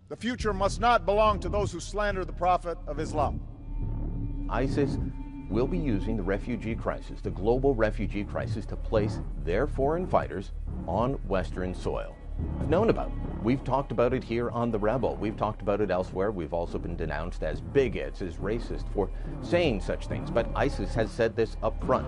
The future must not belong to those who slander the Prophet of Islam. ISIS will be using the refugee crisis, the global refugee crisis, to place their foreign fighters on Western soil. We've known about it. We've talked about it here on The Rebel. We've talked about it elsewhere. We've also been denounced as bigots, as racist for saying such things. But ISIS has said this up front,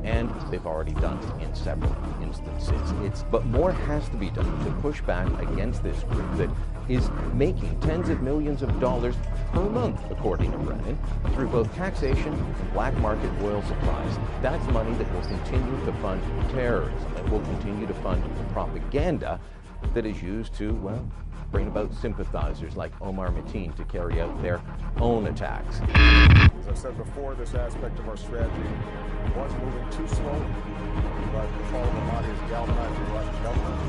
and they've already done it in several instances. But more has to be done to push back against this group that is making tens of millions of dollars per month, according to Brennan, through both taxation and black market oil supplies. That's money that will continue to fund terrorism, that will continue to fund propaganda that is used to, well, bring about sympathizers like Omar Mateen to carry out their own attacks. As I said before, this aspect of our strategy was moving too slowly, but the fall of Ahmadi has galvanized the Russian government.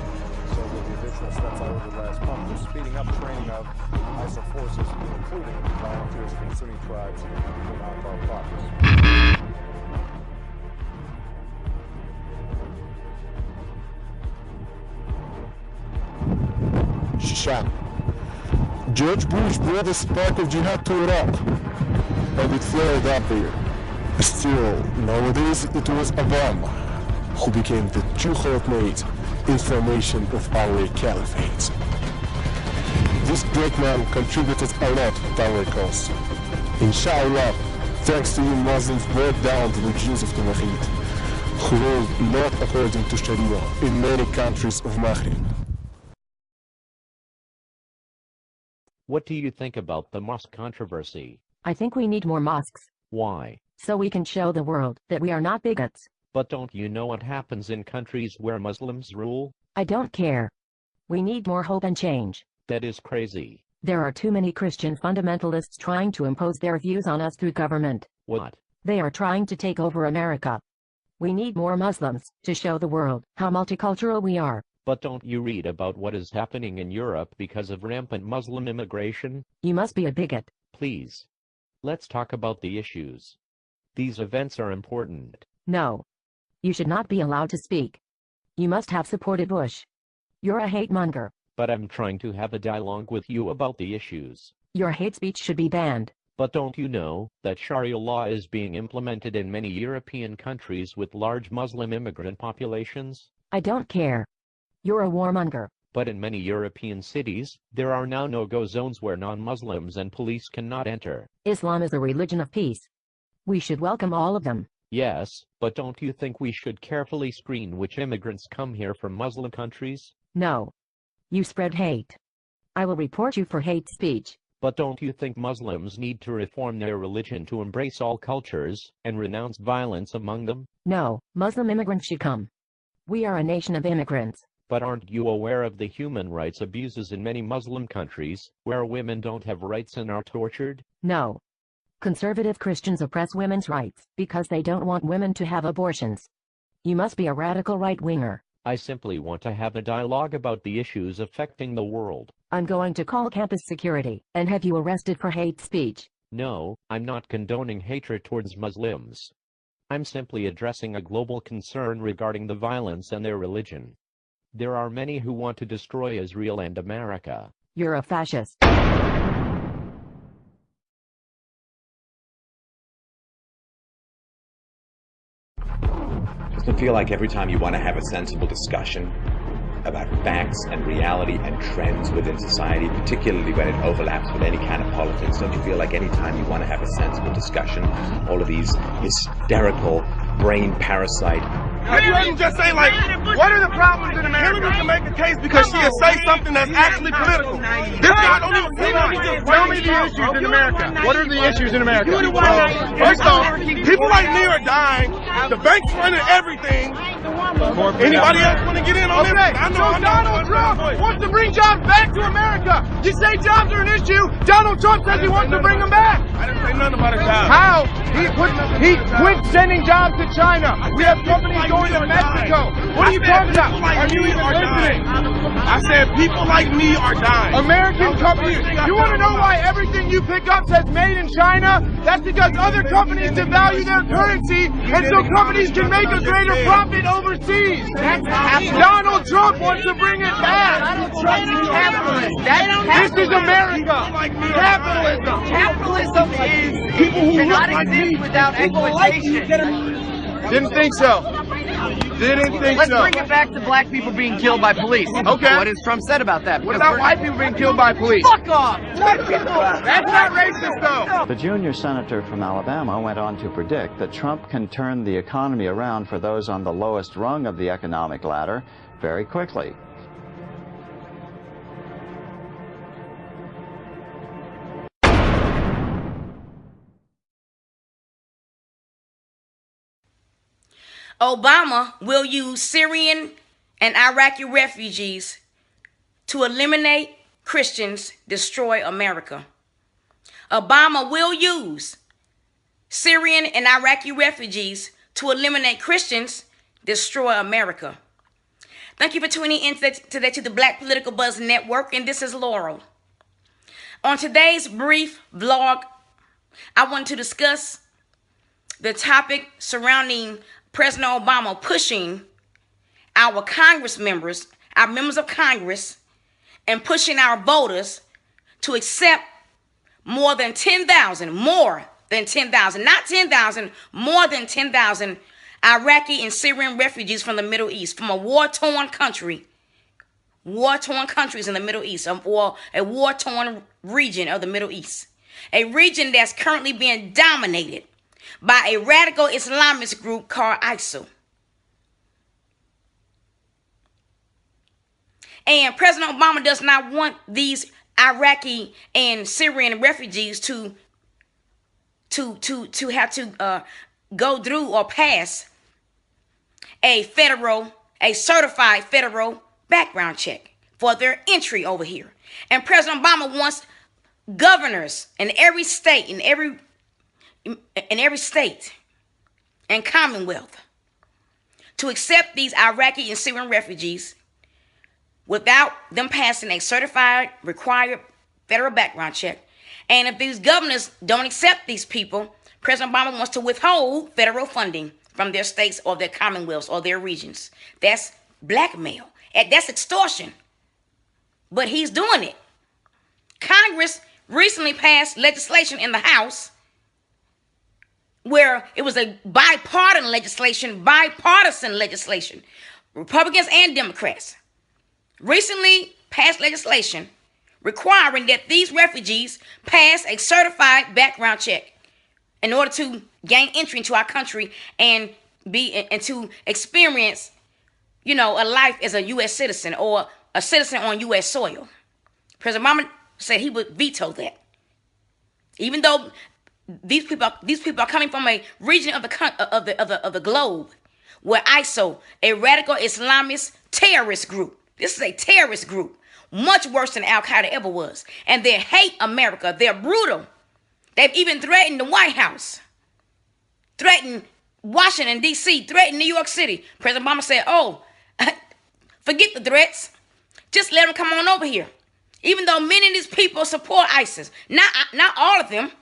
So with the additional steps I ordered last month, we're speeding up training of ISIL forces, including volunteers from Sunni tribes in Anbar province. Shishan. George Bush brought a spark of jihad to Iraq, and it flared up there. Still, nowadays it was Obama who became the true hotmate in formation of our caliphate. This great man contributed a lot to our cause. Inshallah, thanks to you Muslims brought down the regimes of the Wahid, who ruled not according to Sharia in many countries of Maghreb. What do you think about the mosque controversy? I think we need more mosques. Why? So we can show the world that we are not bigots. But don't you know what happens in countries where Muslims rule? I don't care. We need more hope and change. That is crazy. There are too many Christian fundamentalists trying to impose their views on us through government. What? They are trying to take over America. We need more Muslims to show the world how multicultural we are. But don't you read about what is happening in Europe because of rampant Muslim immigration? You must be a bigot. Please. Let's talk about the issues. These events are important. No. You should not be allowed to speak. You must have supported Bush. You're a hate monger. But I'm trying to have a dialogue with you about the issues. Your hate speech should be banned. But don't you know that Sharia law is being implemented in many European countries with large Muslim immigrant populations? I don't care. You're a warmonger. But in many European cities, there are now no-go zones where non-Muslims and police cannot enter. Islam is a religion of peace. We should welcome all of them. Yes, but don't you think we should carefully screen which immigrants come here from Muslim countries? No. You spread hate. I will report you for hate speech. But don't you think Muslims need to reform their religion to embrace all cultures and renounce violence among them? No, Muslim immigrants should come. We are a nation of immigrants. But aren't you aware of the human rights abuses in many Muslim countries, where women don't have rights and are tortured? No. Conservative Christians oppress women's rights because they don't want women to have abortions. You must be a radical right-winger. I simply want to have a dialogue about the issues affecting the world. I'm going to call campus security and have you arrested for hate speech. No, I'm not condoning hatred towards Muslims. I'm simply addressing a global concern regarding the violence and their religion. There are many who want to destroy Israel and America. You're a fascist. Doesn't it feel like every time you want to have a sensible discussion about facts and reality and trends within society, particularly when it overlaps with any kind of politics, don't you feel like any time you want to have a sensible discussion, all of these hysterical brain parasite... You couldn't just say, like, what are the problems in America? Hillary can make a case because she will say something that's actually political. This guy don't even say nothing. Tell me the issues in America. What are the issues in America? First off, people like me are dying. The bank's running everything. Anybody else want to get in on this? I know Donald Trump wants to bring jobs back to America. You say jobs are an issue. Donald Trump says he wants to bring them back. I didn't say nothing about a job. How? He quit sending jobs to China. We have companies going to Mexico. What do you you talking about? Are you even listening? I said people like me are dying. American companies. You want to know why everything you pick up says made in China? That's because other companies devalue their currency, and so companies can make a greater profit overseas. Donald Trump wants to bring it back. Donald Trump is capitalist. This is America. Capitalism. Capitalism cannot exist without exploitation. Didn't think so. Let's bring it back to black people being killed by police. Okay. What has Trump said about that? What about white people being killed by police? Fuck off! White people! That's not racist, though. The junior senator from Alabama went on to predict that Trump can turn the economy around for those on the lowest rung of the economic ladder very quickly. Obama will use Syrian and Iraqi refugees to eliminate Christians, destroy America. Obama will use Syrian and Iraqi refugees to eliminate Christians, destroy America. Thank you for tuning in today to the Black Political Buzz Network, and this is Laurel. On today's brief vlog, I want to discuss the topic surrounding President Obama pushing our Congress members, our members of Congress, and pushing our voters to accept more than 10,000, not 10,000, more than 10,000 Iraqi and Syrian refugees from the Middle East, from a war-torn countries in the Middle East, or a war-torn region of the Middle East, a region that's currently being dominated by a radical Islamist group called ISIL. And President Obama does not want these Iraqi and Syrian refugees to have to go through or pass a certified federal background check for their entry over here. And President Obama wants governors in every state, in every state and commonwealth to accept these Iraqi and Syrian refugees without them passing a certified, required federal background check. And if these governors don't accept these people, President Obama wants to withhold federal funding from their states or their commonwealths or their regions. That's blackmail. That's extortion. But he's doing it. Congress recently passed legislation in the House where it was a bipartisan legislation, Republicans and Democrats, recently passed legislation requiring that these refugees pass a certified background check in order to gain entry into our country and to experience, a life as a U.S. citizen or a citizen on U.S. soil. President Obama said he would veto that, even though these people are coming from a region of the globe where ISIL, a radical Islamist terrorist group. This is a terrorist group, much worse than Al Qaeda ever was, and they hate America. They're brutal. They've even threatened the White House, threatened Washington D.C., threatened New York City. President Obama said, "Oh, forget the threats. Just let them come on over here." Even though many of these people support ISIS, not all of them,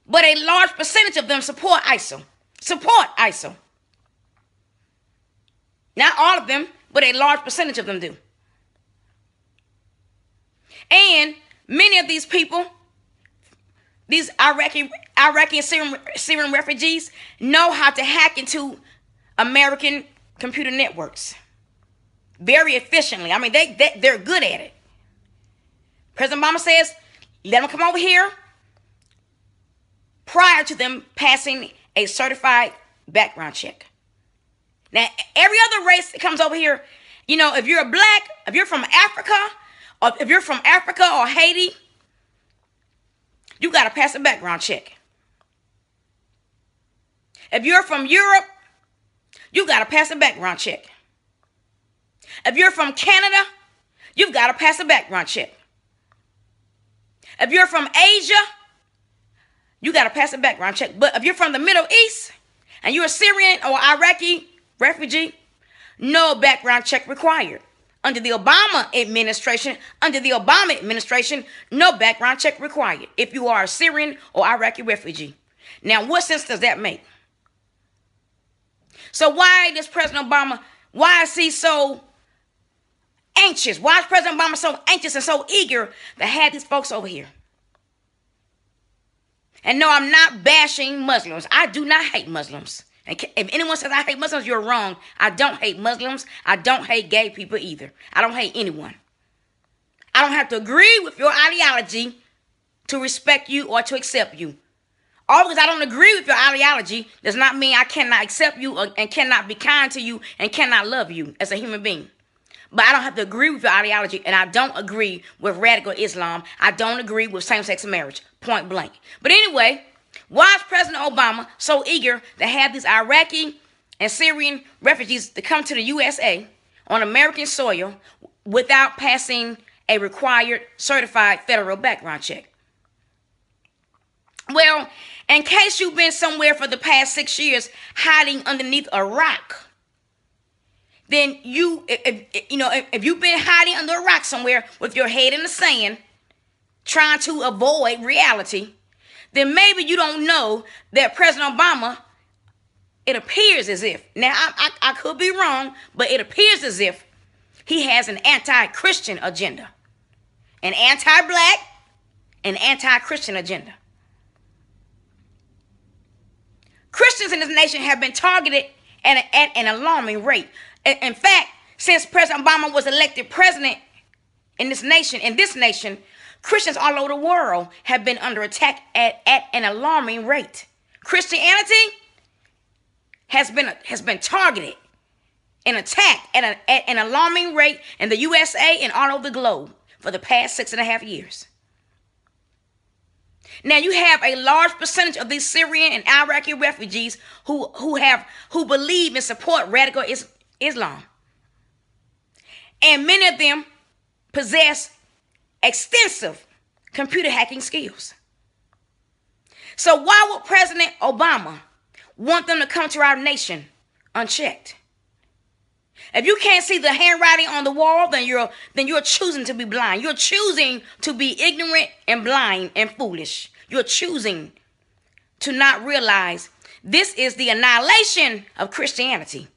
but a large percentage of them support ISIL. Not all of them, but a large percentage of them do. And many of these people, these Iraqi and Syrian refugees, know how to hack into American computer networks very efficiently. I mean, they're good at it. President Obama says, let them come over here prior to them passing a certified background check. Now, every other race that comes over here, if you're a black, if you're from Africa, or Haiti, you got to pass a background check. If you're from Europe, you got to pass a background check. If you're from Canada, you've got to pass a background check. If you're from Asia, you got to pass a background check. But if you're from the Middle East and you're a Syrian or Iraqi refugee, no background check required. Under the Obama administration, no background check required if you are a Syrian or Iraqi refugee. Now, what sense does that make? So why does President Obama, why is he so anxious? Why is President Obama so anxious and so eager to have these folks over here? And no, I'm not bashing Muslims. I do not hate Muslims. And if anyone says I hate Muslims, you're wrong. I don't hate Muslims. I don't hate gay people either. I don't hate anyone. I don't have to agree with your ideology to respect you or to accept you. All because I don't agree with your ideology does not mean I cannot accept you and cannot be kind to you and cannot love you as a human being. But I don't have to agree with your ideology, and I don't agree with radical Islam. I don't agree with same-sex marriage, point blank. But anyway, why is President Obama so eager to have these Iraqi and Syrian refugees to come to the USA on American soil without passing a required certified federal background check? Well, in case you've been somewhere for the past 6 years hiding underneath a rock, then if you've been hiding under a rock somewhere with your head in the sand, trying to avoid reality, then maybe you don't know that President Obama, it appears as if, now I could be wrong, but it appears as if he has an anti-Christian agenda, an anti-black, an anti-Christian agenda. Christians in this nation have been targeted at an alarming rate. In fact, since President Obama was elected president in this nation, Christians all over the world have been under attack at an alarming rate. Christianity has been targeted and attacked at an alarming rate in the USA and all over the globe for the past 6.5 years. Now you have a large percentage of these Syrian and Iraqi refugees who believe and support radical Islam. And many of them possess extensive computer hacking skills. So why would President Obama want them to come to our nation unchecked? If you can't see the handwriting on the wall, then you're choosing to be blind. You're choosing to be ignorant and blind and foolish. You're choosing to not realize this is the annihilation of Christianity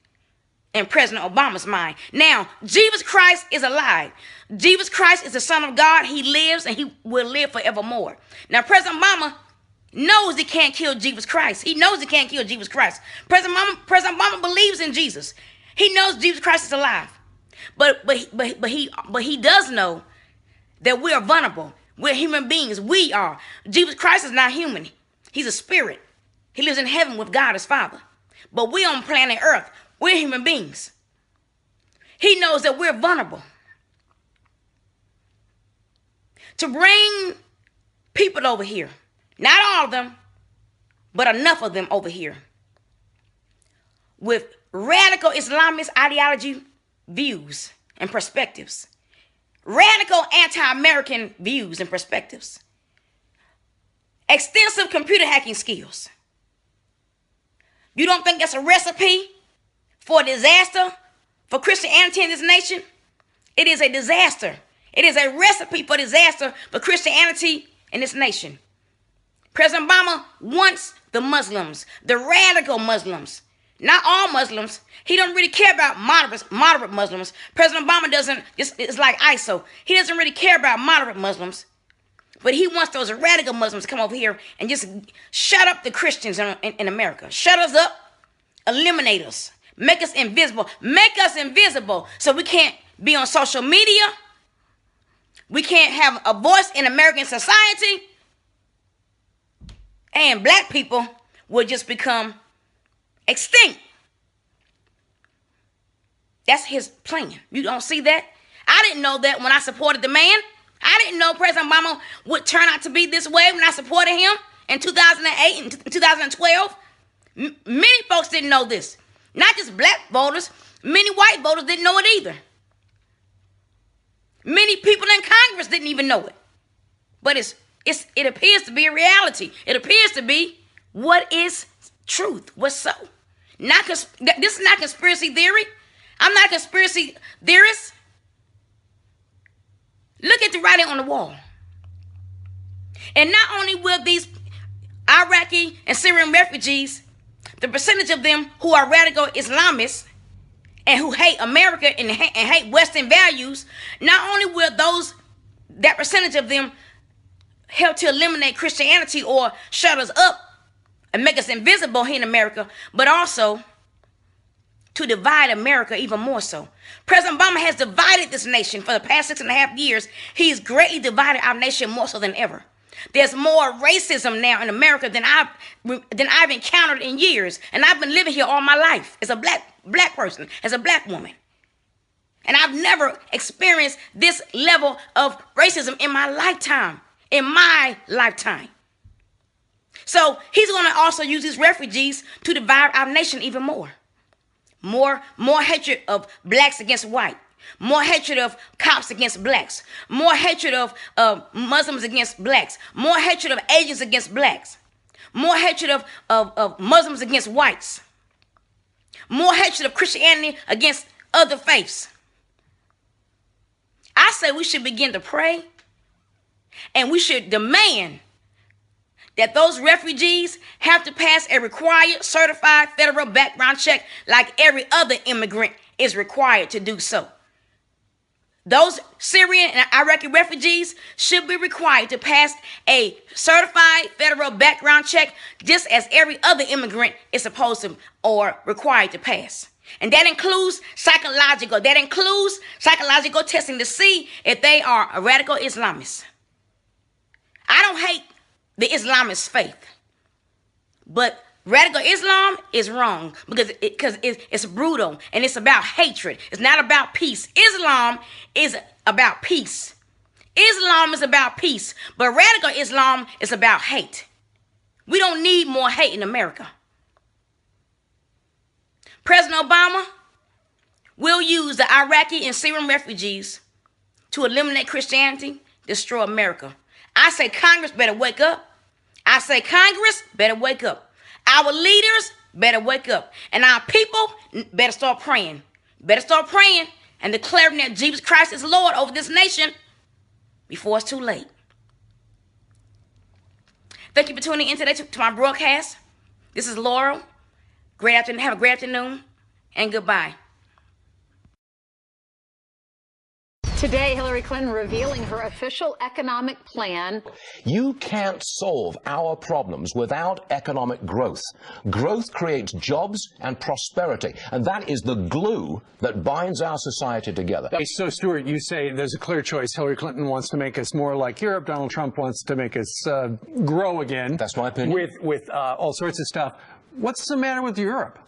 in President Obama's mind. Now, Jesus Christ is alive. Jesus Christ is the Son of God. He lives and he will live forevermore. Now, President Obama knows he can't kill Jesus Christ. He knows he can't kill Jesus Christ. President Obama believes in Jesus. He knows Jesus Christ is alive. But he does know that we are vulnerable. We're human beings. We are. Jesus Christ is not human. He's a spirit. He lives in heaven with God his Father. But we're on planet Earth. We're human beings. He knows that we're vulnerable. To bring people over here, not all of them, but enough of them over here, with radical Islamist ideology, views, and perspectives. Radical anti-American views and perspectives. Extensive computer hacking skills. You don't think that's a recipe for disaster for Christianity in this nation? It is a disaster. It is a recipe for disaster for Christianity in this nation. President Obama wants the Muslims, the radical Muslims, not all Muslims. He don't really care about moderate Muslims. President Obama doesn't, it's like ISO. He doesn't really care about moderate Muslims. But he wants those radical Muslims to come over here and just shut up the Christians in America. Shut us up, eliminate us, make us invisible so we can't be on social media. We can't have a voice in American society. And black people will just become extinct. That's his plan. You don't see that? I didn't know that when I supported the man. I didn't know President Obama would turn out to be this way when I supported him in 2008 and 2012. Many folks didn't know this. Not just black voters. Many white voters didn't know it either. Many people in Congress didn't even know it. But it appears to be a reality. It appears to be what is truth, what's so. This is not conspiracy theory. I'm not a conspiracy theorist. Look at the writing on the wall. And not only will these Iraqi and Syrian refugees, the percentage of them who are radical Islamists and who hate America and hate Western values, not only will that percentage of them help to eliminate Christianity or shut us up and make us invisible here in America, but also to divide America even more so. President Obama has divided this nation for the past 6.5 years. He's greatly divided our nation more so than ever. There's more racism now in America than I've encountered in years, and I've been living here all my life as a black person, as a black woman. And I've never experienced this level of racism in my lifetime. So he's going to also use these refugees to divide our nation even more. More hatred of blacks against white. More hatred of cops against blacks. More hatred of Muslims against blacks. More hatred of Asians against blacks. More hatred of Muslims against whites. More hatred of Christianity against other faiths. I say we should begin to pray, and we should demand that those refugees have to pass a required certified federal background check like every other immigrant is required to do so. Those Syrian and Iraqi refugees should be required to pass a certified federal background check just as every other immigrant is supposed to or required to pass. And that includes psychological testing to see if they are a radical Islamist. I don't hate the Islamist faith, but radical Islam is wrong because it's brutal and it's about hatred. It's not about peace. Islam is about peace. Islam is about peace, but radical Islam is about hate. We don't need more hate in America. President Obama will use the Iraqi and Syrian refugees to eliminate Christianity, destroy America. I say Congress better wake up. I say Congress better wake up. Our leaders better wake up. And our people better start praying. Better start praying and declaring that Jesus Christ is Lord over this nation before it's too late. Thank you for tuning in today to my broadcast. This is Laurel. Great afternoon. Have a great afternoon and goodbye. Today, Hillary Clinton revealing her official economic plan. You can't solve our problems without economic growth. Growth creates jobs and prosperity, and that is the glue that binds our society together. So, Stuart, you say there's a clear choice. Hillary Clinton wants to make us more like Europe. Donald Trump wants to make us grow again. That's my opinion. With all sorts of stuff. What's the matter with Europe?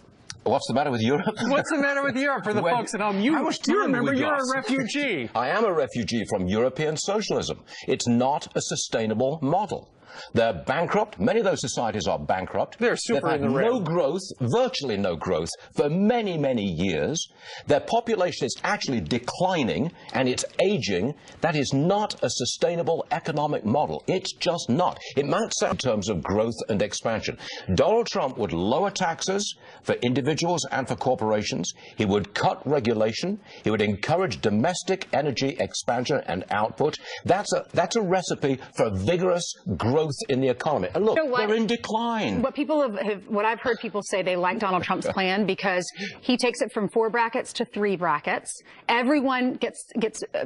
What's the matter with Europe? What's the matter with Europe for the folks at home? You remember you're a refugee. I am a refugee from European socialism. It's not a sustainable model. They're bankrupt. Many of those societies are bankrupt. They're super in the red. No growth, virtually no growth, for many, many years. Their population is actually declining, and it's aging. That is not a sustainable economic model. It's just not. It might sound in terms of growth and expansion. Donald Trump would lower taxes for individuals and for corporations. He would cut regulation. He would encourage domestic energy expansion and output. That's a recipe for vigorous growth in the economy. And look, they're in decline. What I've heard people say, they like Donald Trump's plan because he takes it from 4 brackets to 3 brackets. Everyone gets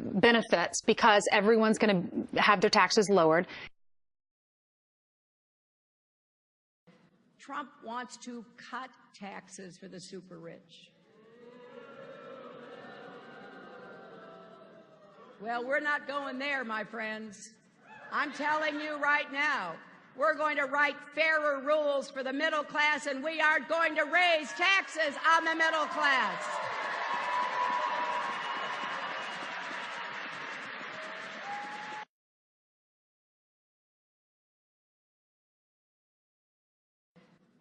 benefits because everyone's going to have their taxes lowered. Trump wants to cut taxes for the super rich. Well, we're not going there, my friends. I'm telling you right now, we're going to write fairer rules for the middle class, and we are going to raise taxes on the middle class.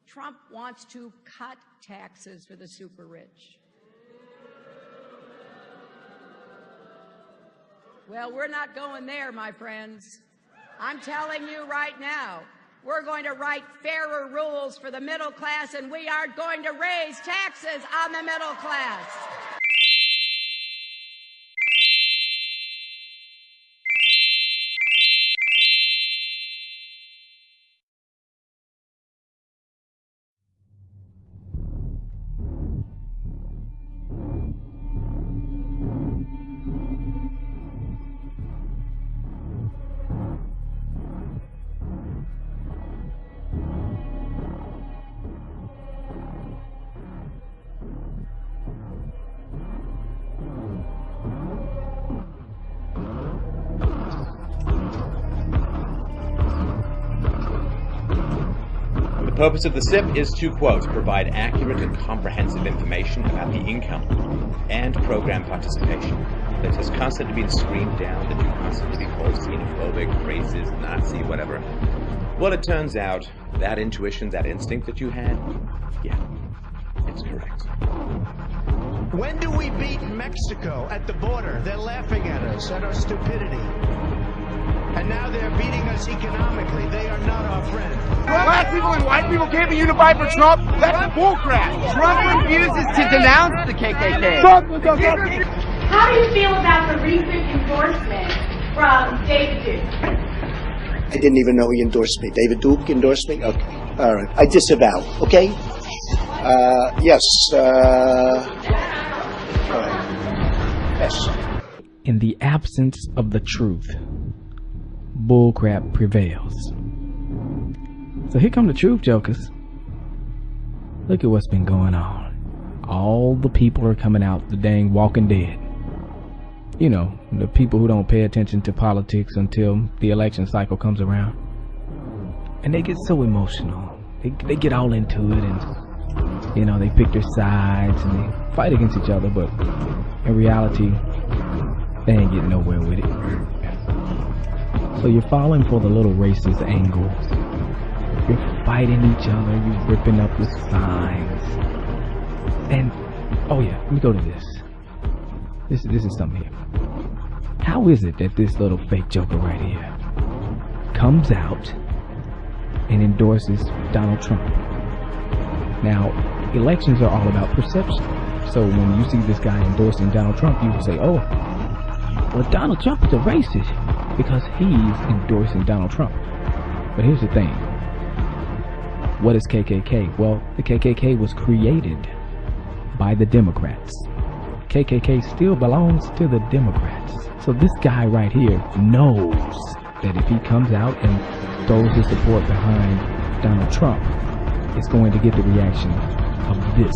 Trump wants to cut taxes for the super rich. Well, we're not going there, my friends. I'm telling you right now, we're going to write fairer rules for the middle class, and we are going to raise taxes on the middle class. purpose of the SIP is to, quote, provide accurate and comprehensive information about the income and program participation. That has constantly been screamed down, that you constantly be called xenophobic, racist, Nazi, whatever. Well, it turns out that intuition, that instinct that you had, yeah, it's correct. When do we beat Mexico at the border? They're laughing at us, at our stupidity. And now they're beating us economically. They are not our friend. Black people and white people can't be unified for Trump? That's bullcrap. Trump refuses to denounce the KKK. How do you feel about the recent endorsement from David Duke? I didn't even know he endorsed me. David Duke endorsed me? Okay. All right. I disavow. Okay? Yes. All right. Yes. In the absence of the truth, bullcrap prevails. So here come the truth jokers. Look at what's been going on. All the people are coming out, the dang Walking Dead. You know, the people who don't pay attention to politics until the election cycle comes around. And they get so emotional. They get all into it, and, you know, they pick their sides and they fight against each other, but in reality, they ain't getting nowhere with it. So you're falling for the little racist angles. You're fighting each other, you're ripping up the signs. And, oh yeah, let me go to this. This is something here. How is it that this little fake joker right here comes out and endorses Donald Trump? Now, elections are all about perception. So when you see this guy endorsing Donald Trump, you will say, oh, well, Donald Trump is a racist because he's endorsing Donald Trump. But here's the thing. What is KKK? Well, the KKK was created by the Democrats. KKK still belongs to the Democrats. So this guy right here knows that if he comes out and throws his support behind Donald Trump, it's going to get the reaction of this.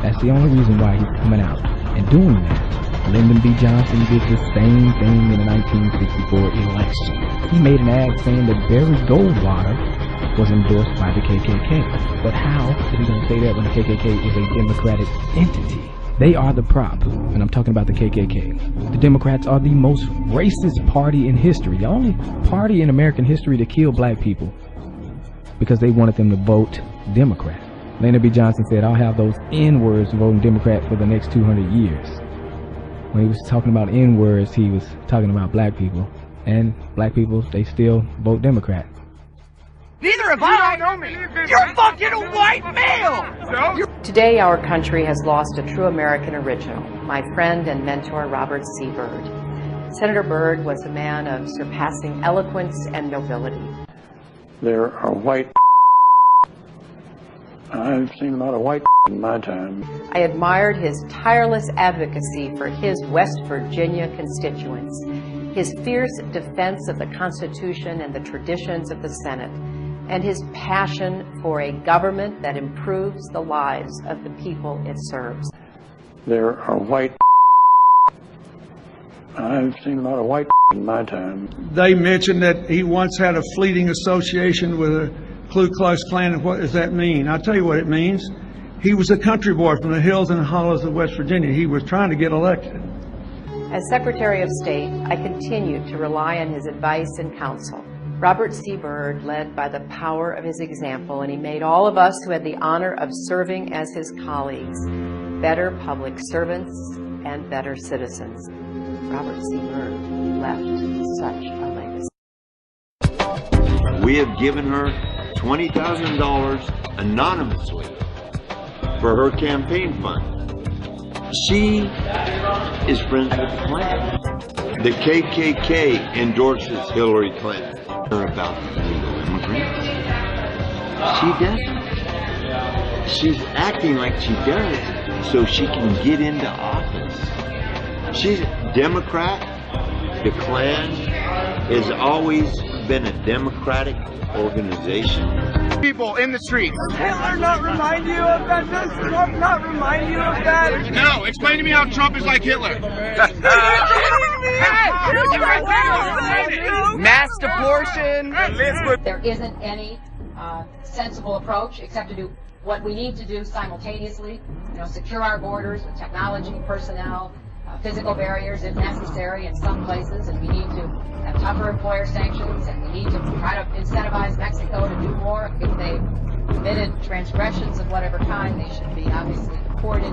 That's the only reason why he's coming out and doing that. Lyndon B. Johnson did the same thing in the 1964 election. He made an ad saying that Barry Goldwater was endorsed by the KKK. But how is he going to say that when the KKK is a Democratic entity? They are the prop, and I'm talking about the KKK. The Democrats are the most racist party in history, the only party in American history to kill black people because they wanted them to vote Democrat. Lyndon B. Johnson said, I'll have those N-words voting Democrat for the next 200 years. When he was talking about N-words, he was talking about black people. And black people, they still vote Democrat. Neither have I. You don't know me. You're fucking a white male. So? Today, our country has lost a true American original, my friend and mentor, Robert C. Byrd. Senator Byrd was a man of surpassing eloquence and nobility. There are white. I've seen a lot of white in my time. I admired his tireless advocacy for his West Virginia constituents, his fierce defense of the Constitution and the traditions of the Senate, and his passion for a government that improves the lives of the people it serves. There are white. I've seen a lot of white in my time. They mentioned that he once had a fleeting association with a Ku Klux Klan, and what does that mean? I'll tell you what it means. He was a country boy from the hills and hollows of West Virginia. He was trying to get elected. As Secretary of State, I continued to rely on his advice and counsel. Robert C. Byrd led by the power of his example, and he made all of us who had the honor of serving as his colleagues better public servants and better citizens. Robert C. Byrd left such a legacy. We have given her $20,000 anonymously for her campaign fund. She is friends with the Klan. The KKK endorses Hillary Clinton. About illegal immigrants. She doesn't. She's acting like she does so she can get into office. She's a Democrat. The Klan has always been a Democratic organization. People in the streets. Hitler not remind you of that? Does Trump not remind you of that? No, explain to me how Trump is like Hitler. Mass abortion. There isn't any sensible approach, except to do what we need to do simultaneously. Secure our borders with technology, personnel, physical barriers if necessary in some places, and we need to have tougher employer sanctions, and we need to try to incentivize Mexico to do more. If they've committed transgressions of whatever kind, they should be obviously deported.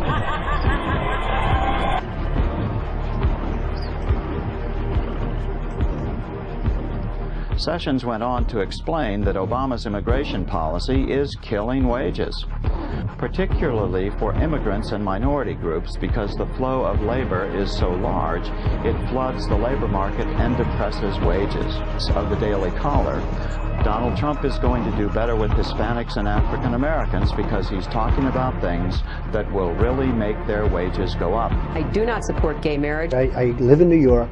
Sessions went on to explain that Obama's immigration policy is killing wages, particularly for immigrants and minority groups, because the flow of labor is so large, it floods the labor market and depresses wages. Of the Daily Caller, Donald Trump is going to do better with Hispanics and African Americans because he's talking about things that will really make their wages go up. I do not support gay marriage. I live in New York.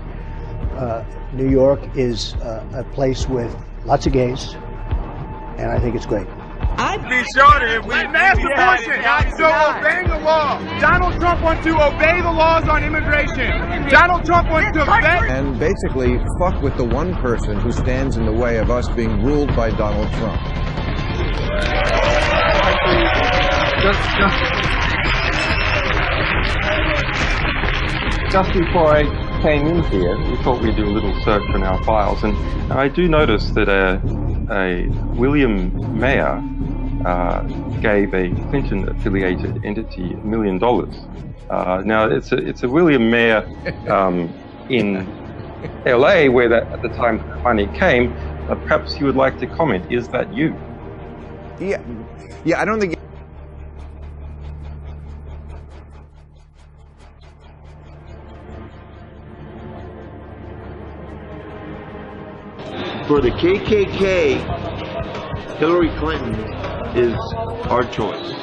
New York is a place with lots of gays, and I think it's great. I'd be shorter if we asked the question. So obeying the law. Donald Trump wants to obey the laws on immigration. Donald Trump wants to obey. And basically fuck with the one person who stands in the way of us being ruled by Donald Trump. Just before I came in here, we thought we'd do a little search in our files, and I do notice that a William Mayer gave a Clinton-affiliated entity $1 million. Now it's a William Mayer in LA, where at the time the money came. Perhaps you would like to comment. Is that you? Yeah, I don't think. For the KKK, Hillary Clinton is our choice.